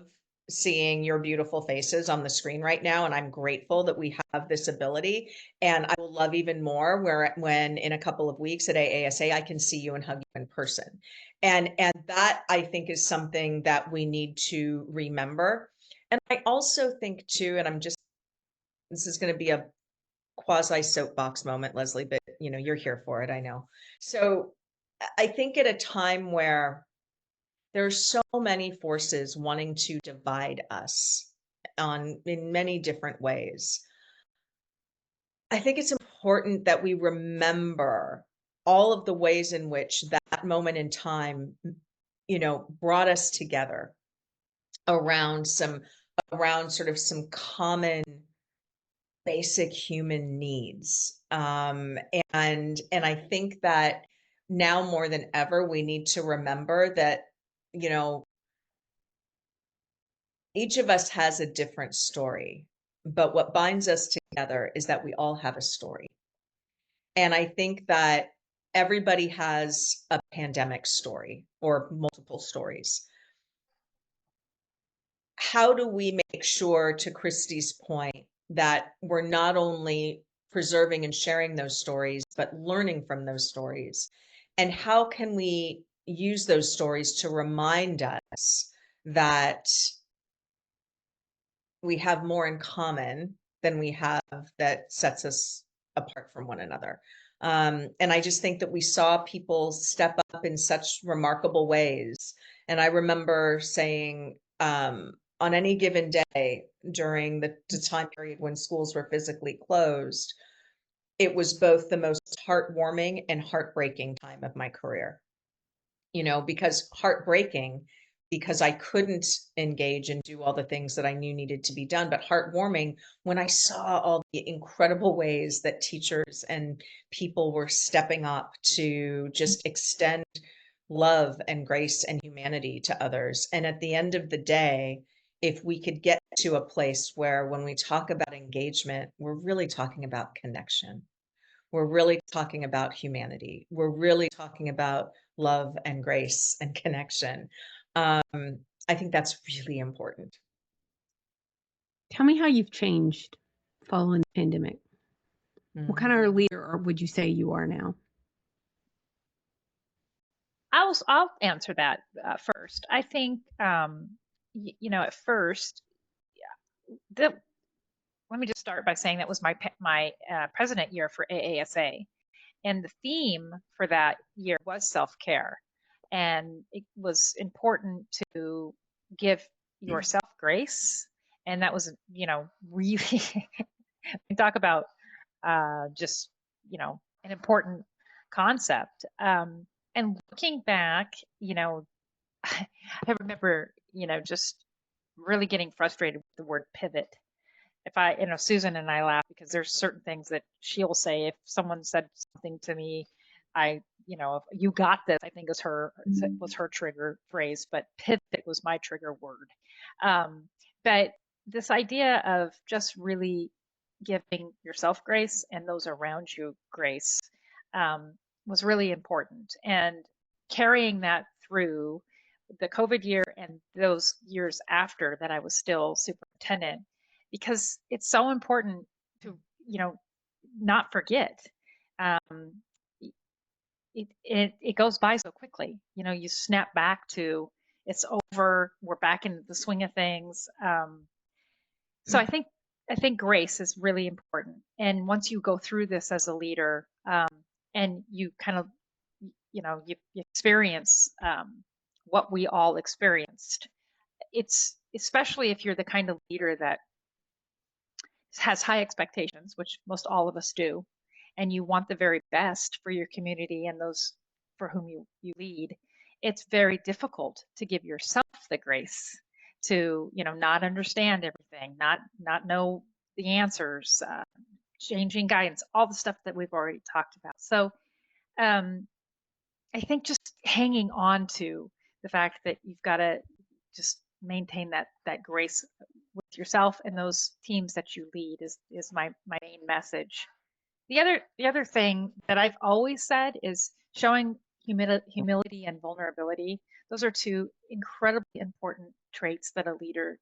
Speaker 2: seeing your beautiful faces on the screen right now, and I'm grateful that we have this ability. And I will love even more when in a couple of weeks at AASA, I can see you and hug you in person. And that, I think, is something that we need to remember. And I also think too, and this is going to be a quasi soapbox moment, Leslie, but you're here for it, I know. So I think at a time where there's so many forces wanting to divide us in many different ways, I think it's important that we remember all of the ways in which that moment in time, brought us together around sort of some common basic human needs. And I think that now more than ever, we need to remember that, each of us has a different story, but what binds us together is that we all have a story. And I think that everybody has a pandemic story or multiple stories. How do we make sure, to Kristi's point, that we're not only preserving and sharing those stories, but learning from those stories? And how can we use those stories to remind us that we have more in common than we have that sets us apart from one another? And I just think that we saw people step up in such remarkable ways. And I remember saying, on any given day, during the time period when schools were physically closed, it was both the most heartwarming and heartbreaking time of my career. Because heartbreaking, because I couldn't engage and do all the things that I knew needed to be done, but heartwarming when I saw all the incredible ways that teachers and people were stepping up to just extend love and grace and humanity to others. And at the end of the day, if we could get to a place where when we talk about engagement, we're really talking about connection. We're really talking about humanity. We're really talking about love and grace and connection. I think that's really important.
Speaker 1: Tell me how you've changed following the pandemic. What kind of leader would you say you are now?
Speaker 3: I'll answer that first. I think at first, let me just start by saying that was my president year for AASA, and the theme for that year was self-care, and it was important to give yourself grace, and that was really we talk about just an important concept. And looking back, I remember, just really getting frustrated with the word pivot. Susan and I laugh because there's certain things that she'll say. If someone said something to me, if you got this, I think was her trigger phrase, but pivot was my trigger word. But this idea of just really giving yourself grace and those around you grace was really important. And carrying that through the COVID year and those years after that I was still superintendent, because it's so important to, not forget. Um, it goes by so quickly. You snap back to it's over. We're back in the swing of things. So I think grace is really important. And once you go through this as a leader, and you kind of, you experience what we all experienced. It's especially if you're the kind of leader that has high expectations, which most all of us do, and you want the very best for your community and those for whom you lead. It's very difficult to give yourself the grace to not understand everything, not know the answers, changing guidance, all the stuff that we've already talked about. So I think just hanging on to the fact that you've got to just maintain that grace with yourself and those teams that you lead is my main message. The other thing that I've always said is showing humility and vulnerability. Those are two incredibly important traits that a leader,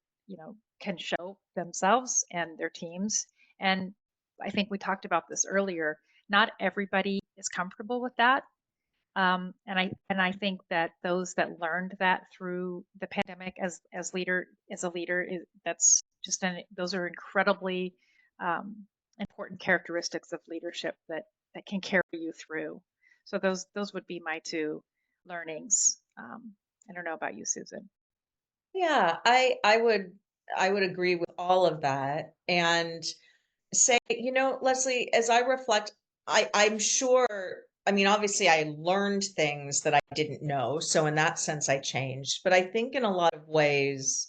Speaker 3: can show themselves and their teams. And I think we talked about this earlier. Not everybody is comfortable with that. And I think that those that learned that through the pandemic as a leader, that's just those are incredibly important characteristics of leadership that can carry you through. So those would be my two learnings. I don't know about you, Susan.
Speaker 2: Yeah, I would agree with all of that and say, Leslie, as I reflect, I'm sure, I mean, obviously I learned things that I didn't know. So in that sense, I changed. But I think in a lot of ways,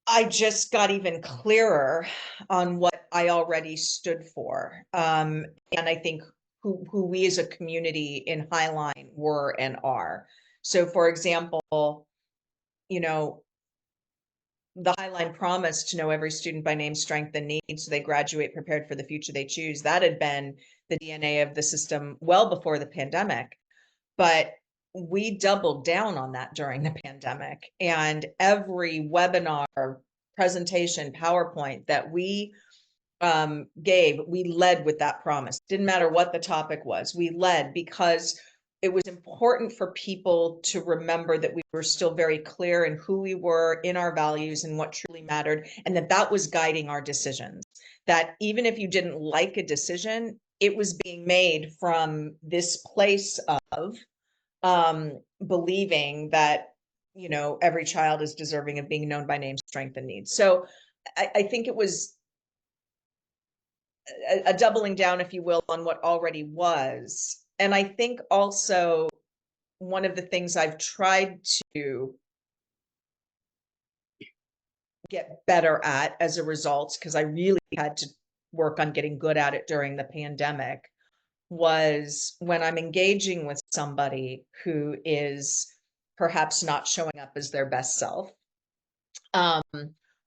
Speaker 2: I just got even clearer on what I already stood for. And I think who we as a community in Highline were and are. So for example, you know, the Highline promise to know every student by name, strength, and need so they graduate prepared for the future they choose. That had been the DNA of the system well before the pandemic. But we doubled down on that during the pandemic. And every webinar, presentation, PowerPoint that we gave, we led with that promise. Didn't matter what the topic was, we led because it was important for people to remember that we were still very clear in who we were, in our values, and what truly mattered, and that was guiding our decisions. That even if you didn't like a decision, it was being made from this place of believing that every child is deserving of being known by name, strength, and needs. So I think it was a doubling down, if you will, on what already was. And I think also one of the things I've tried to get better at as a result, because I really had to work on getting good at it during the pandemic, was when I'm engaging with somebody who is perhaps not showing up as their best self, um,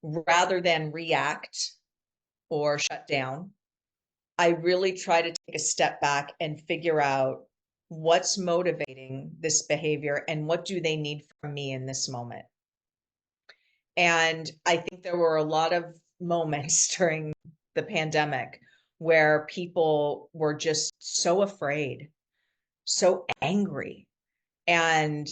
Speaker 2: rather than react or shut down, I really try to take a step back and figure out what's motivating this behavior and what do they need from me in this moment. And I think there were a lot of moments during the pandemic where people were just so afraid, so angry. And,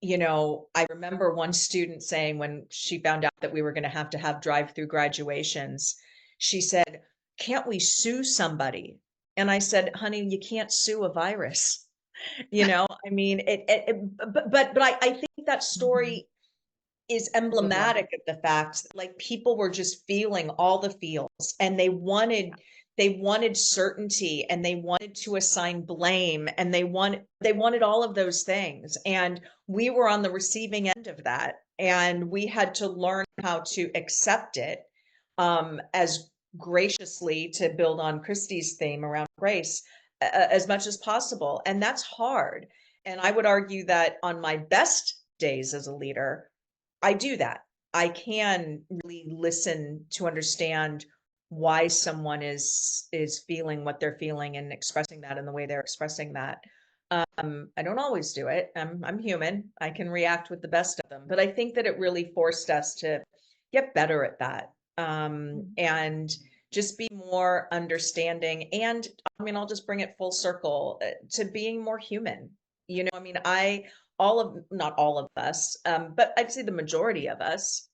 Speaker 2: I remember one student saying when she found out that we were going to have drive-through graduations, she said, "Can't we sue somebody?" And I said, "Honey, you can't sue a virus." I mean, but I think that story is emblematic of the fact that, like, people were just feeling all the feels, and they wanted certainty, and they wanted to assign blame, and they wanted all of those things, and we were on the receiving end of that, and we had to learn how to accept it, as graciously, to build on Kristi's theme around grace, as much as possible, and that's hard. And I would argue that on my best days as a leader, I do that. I can really listen to understand why someone is feeling what they're feeling and expressing that in the way they're expressing that. I don't always do it. I'm human. I can react with the best of them, but I think that it really forced us to get better at that, and just be more understanding. And I mean, I'll just bring it full circle, to being more human. I mean, not all of us, but I'd say the majority of us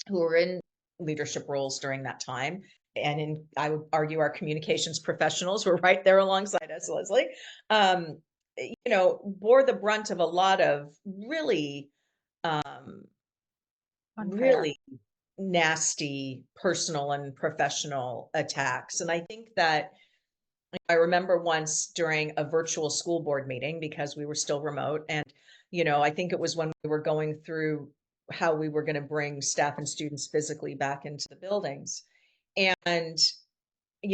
Speaker 2: who were in leadership roles during that time, and I would argue our communications professionals were right there alongside us, Leslie, bore the brunt of a lot of really, um,
Speaker 3: Unfair.
Speaker 2: really nasty personal and professional attacks. And I think that I remember once during a virtual school board meeting, because we were still remote, and I think it was when we were going through how we were going to bring staff and students physically back into the buildings. And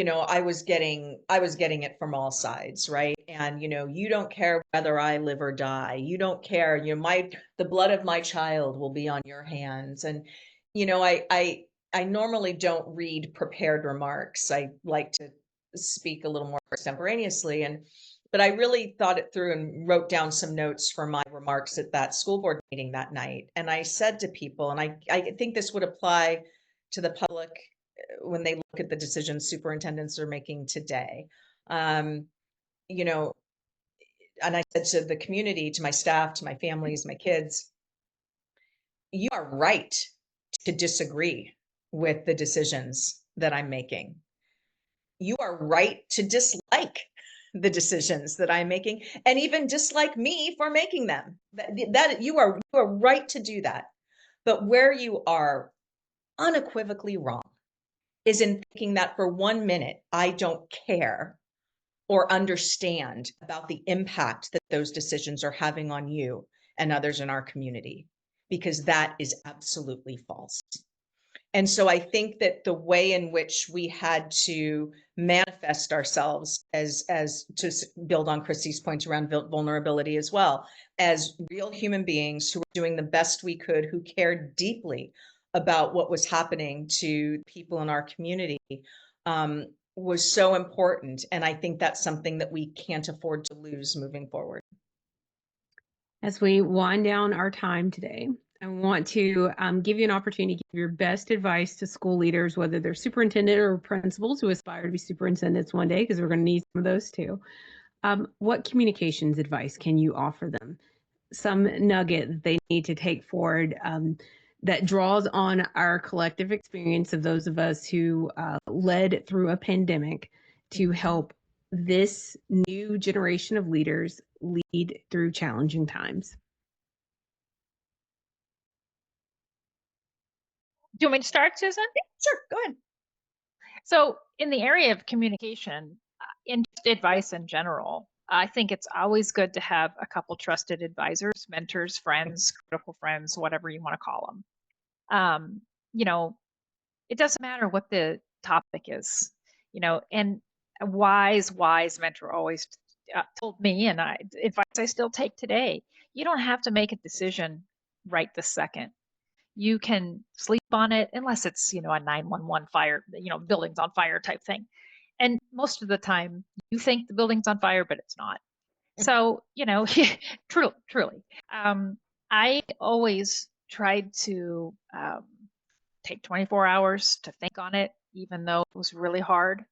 Speaker 2: I was getting it from all sides, right? And you don't care whether I live or die. You don't care. The blood of my child will be on your hands. And I normally don't read prepared remarks. I like to speak a little more extemporaneously, but I really thought it through and wrote down some notes for my remarks at that school board meeting that night. And I said to people, and I think this would apply to the public when they look at the decisions superintendents are making today. Um, you know, and I said to the community, to my staff, to my families, my kids, you are right to disagree with the decisions that I'm making. You are right to dislike the decisions that I'm making, and even dislike me for making them. That you are right to do that. But where you are unequivocally wrong is in thinking that for 1 minute, I don't care or understand about the impact that those decisions are having on you and others in our community, because that is absolutely false. And so I think that the way in which we had to manifest ourselves as to build on Kristi's points around vulnerability as well, as real human beings who were doing the best we could, who cared deeply about what was happening to people in our community, was so important. And I think that's something that we can't afford to lose moving forward.
Speaker 1: As we wind down our time today, I want to give you an opportunity to give your best advice to school leaders, whether they're superintendent or principals who aspire to be superintendents one day, because we're going to need some of those too. What communications advice can you offer them? Some nugget that they need to take forward, that draws on our collective experience of those of us who led through a pandemic to help this new generation of leaders lead through challenging times.
Speaker 3: Do you want me to start, Susan?
Speaker 2: Sure, go ahead.
Speaker 3: So, in the area of communication, in just advice in general, I think it's always good to have a couple trusted advisors, mentors, friends, critical friends, whatever you want to call them. Um, you know, it doesn't matter what the topic is, and a wise mentor always told me, and advice I still take today, you don't have to make a decision right this second. You can sleep on it unless it's, a 911 fire, building's on fire type thing. And most of the time you think the building's on fire, but it's not. So, truly. I always tried to take 24 hours to think on it, even though it was really hard.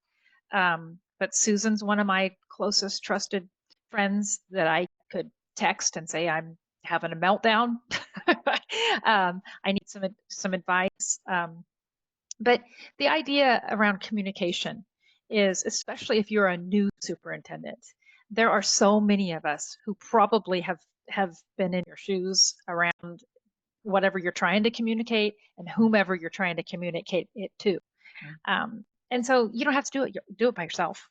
Speaker 3: But Susan's one of my closest trusted friends that I could text and say, I'm having a meltdown. I need some advice. But the idea around communication is, especially if you're a new superintendent, there are so many of us who probably have been in your shoes around whatever you're trying to communicate and whomever you're trying to communicate it to. And so you don't have to do it by yourself.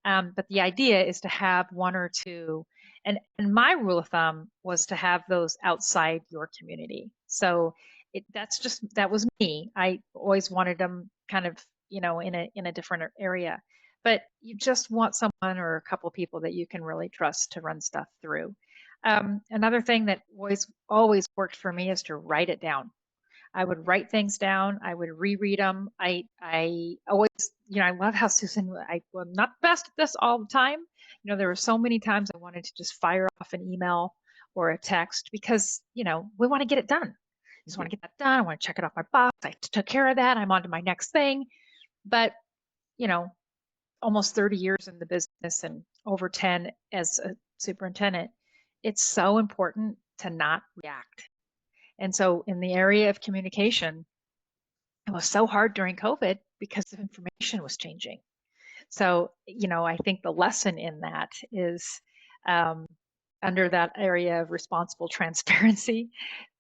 Speaker 3: But the idea is to have one or two, and my rule of thumb was to have those outside your community. So that was me. I always wanted them kind of, in a different area. But you just want someone or a couple of people that you can really trust to run stuff through. Another thing that always worked for me is to write it down. I would write things down. I would reread them. I always, I love how Susan, I'm not best at this all the time. There were so many times I wanted to just fire off an email or a text because, we want to get it done. I just want to get that done. I want to check it off my box. I took care of that. I'm on to my next thing. But, almost 30 years in the business and over 10 as a superintendent, it's so important to not react. And so in the area of communication, it was so hard during COVID because the information was changing. So, I think the lesson in that is under that area of responsible transparency,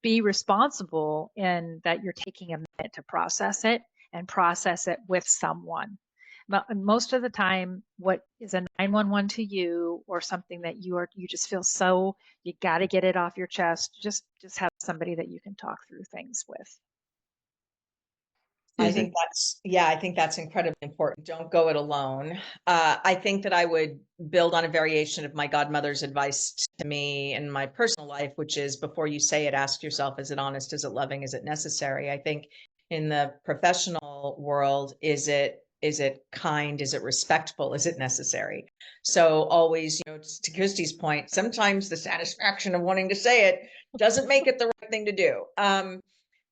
Speaker 3: be responsible in that you're taking a minute to process it and process it with someone. Most of the time, what is a 911 to you or something that you just feel so you got to get it off your chest, just have somebody that you can talk through things with.
Speaker 2: I think that's incredibly important. Don't go it alone. I think that I would build on a variation of my godmother's advice to me in my personal life, which is before you say it, ask yourself, is it honest? Is it loving? Is it necessary? I think in the professional world, is it kind? Is it respectful? Is it necessary? So always, to Kristi's point, sometimes the satisfaction of wanting to say it doesn't make it the right thing to do.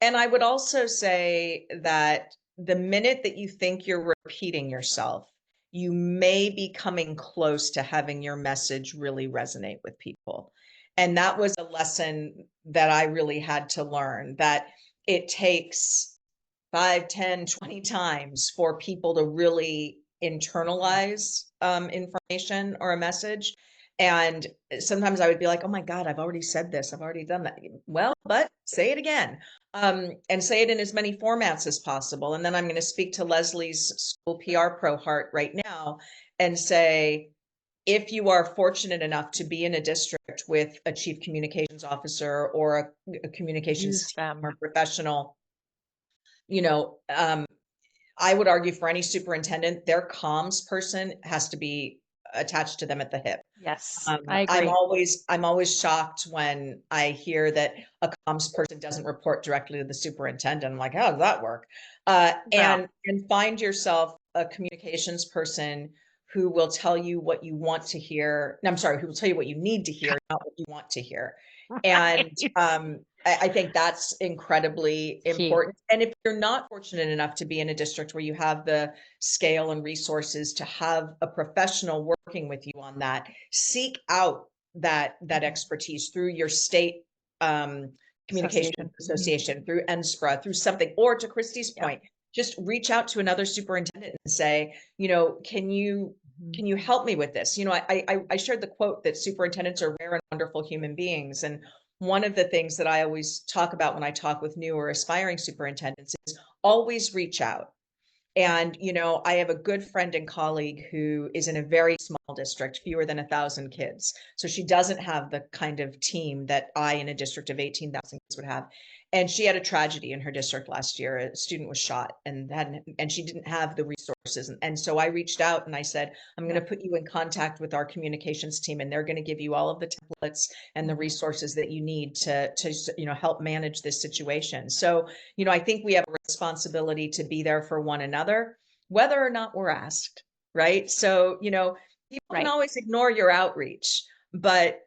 Speaker 2: And I would also say that the minute that you think you're repeating yourself, you may be coming close to having your message really resonate with people. And that was a lesson that I really had to learn, that it takes 5, 10, 20 times for people to really internalize information or a message. And sometimes I would be like, oh my God, I've already said this. I've already done that. Well, but say it again, and say it in as many formats as possible. And then I'm going to speak to Leslie's school PR pro heart right now and say, if you are fortunate enough to be in a district with a chief communications officer or a communications team or professional, I would argue for any superintendent, their comms person has to be attached to them at the hip.
Speaker 3: Yes, I agree.
Speaker 2: I'm always shocked when I hear that a comms person doesn't report directly to the superintendent. I'm like, how does that work? And find yourself a communications person who will tell you what you want to hear. I'm sorry, who will tell you what you need to hear, not what you want to hear. And I think that's incredibly important. And if you're not fortunate enough to be in a district where you have the scale and resources to have a professional working with you on that, seek out that expertise through your state communication association, through NSPRA, through something, or to Kristi's point, just reach out to another superintendent and say, can you help me with this? I shared the quote that superintendents are rare and wonderful human beings. And one of the things that I always talk about when I talk with new or aspiring superintendents is always reach out. And, I have a good friend and colleague who is in a very small district, fewer than 1,000 kids. So she doesn't have the kind of team that I, in a district of 18,000 kids, would have. And she had a tragedy in her district last year. A student was shot and she didn't have the resources. And so I reached out and I said, I'm going to put you in contact with our communications team, and they're going to give you all of the templates and the resources that you need to help manage this situation. So, I think we have a responsibility to be there for one another, whether or not we're asked, right? So, people
Speaker 3: Right.
Speaker 2: can always ignore your outreach, but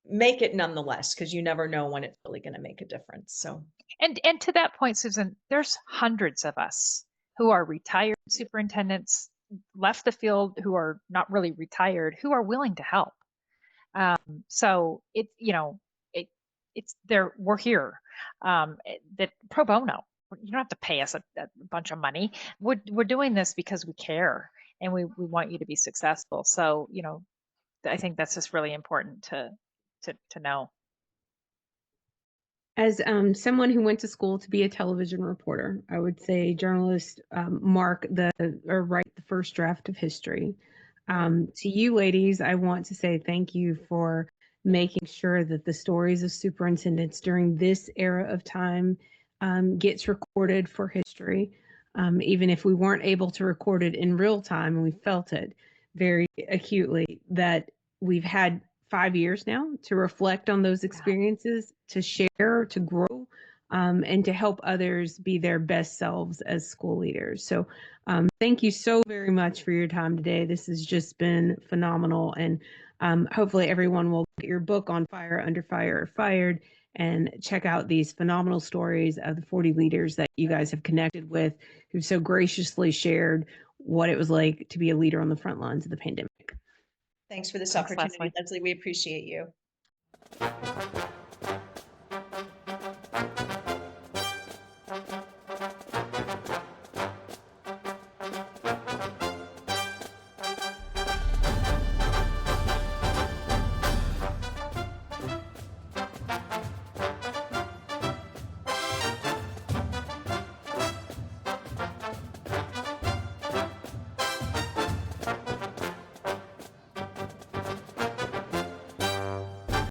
Speaker 2: make it nonetheless, because you never know when it's really going to make a difference. So,
Speaker 3: And to that point, Susan, there's hundreds of us who are retired superintendents, left the field, who are not really retired, who are willing to help. So it's there. We're here. That pro bono. You don't have to pay us a bunch of money. We're doing this because we care and we want you to be successful. So I think that's just really important to know.
Speaker 1: As someone who went to school to be a television reporter, I would say journalists write the first draft of history. To you ladies, I want to say thank you for making sure that the stories of superintendents during this era of time gets recorded for history. Even if we weren't able to record it in real time, and we felt it very acutely, that we've had 5 years now to reflect on those experiences, to share, to grow, and to help others be their best selves as school leaders. So thank you so very much for your time today. This has just been phenomenal. And hopefully everyone will get your book On Fire, Under Fire, or Fired, and check out these phenomenal stories of the 40 leaders that you guys have connected with, who so graciously shared what it was like to be a leader on the front lines of the pandemic.
Speaker 2: Thanks for this
Speaker 3: Thanks,
Speaker 2: opportunity, Leslie. We appreciate you.